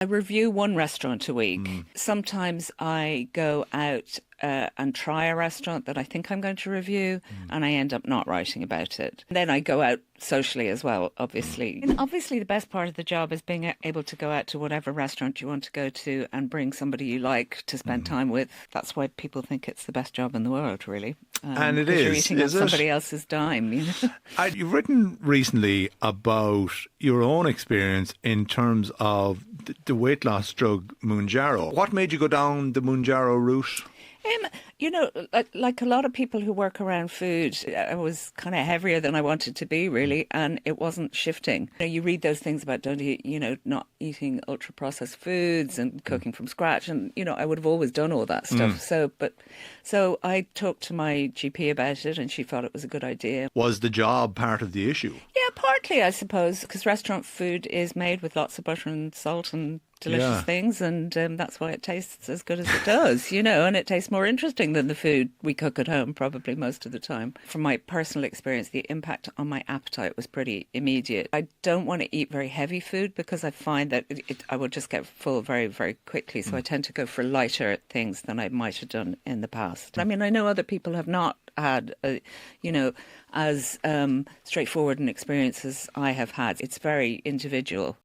I review one restaurant a week. Sometimes I go out and try a restaurant that I think I'm going to review, and I end up not writing about it. Then I go out socially as well, obviously. And obviously, the best part of the job is being able to go out to whatever restaurant you want to go to and bring somebody you like to spend time with. That's why people think it's the best job in the world, really. And it 'Cause you're is, eating on is it? somebody else's dime, you know. You've written recently about your own experience in terms of the weight loss drug Mounjaro. What made you go down the Mounjaro route? You know, like a lot of people who work around food, I was kind of heavier than I wanted to be, really, and it wasn't shifting. You read those things about don't eat, not eating ultra processed foods and cooking from scratch, and I would have always done all that stuff. So I talked to my GP about it, and she thought it was a good idea. Was the job part of the issue? Yeah, partly, I suppose, because restaurant food is made with lots of butter and salt and delicious things, and that's why it tastes as good as it does, and it tastes more interesting than the food we cook at home probably most of the time. From my personal experience, the impact on my appetite was pretty immediate. I don't want to eat very heavy food because I find that I will just get full very, very quickly, so I tend to go for lighter things than I might have done in the past. I mean, I know other people have not had, as straightforward an experience as I have had. It's very individual.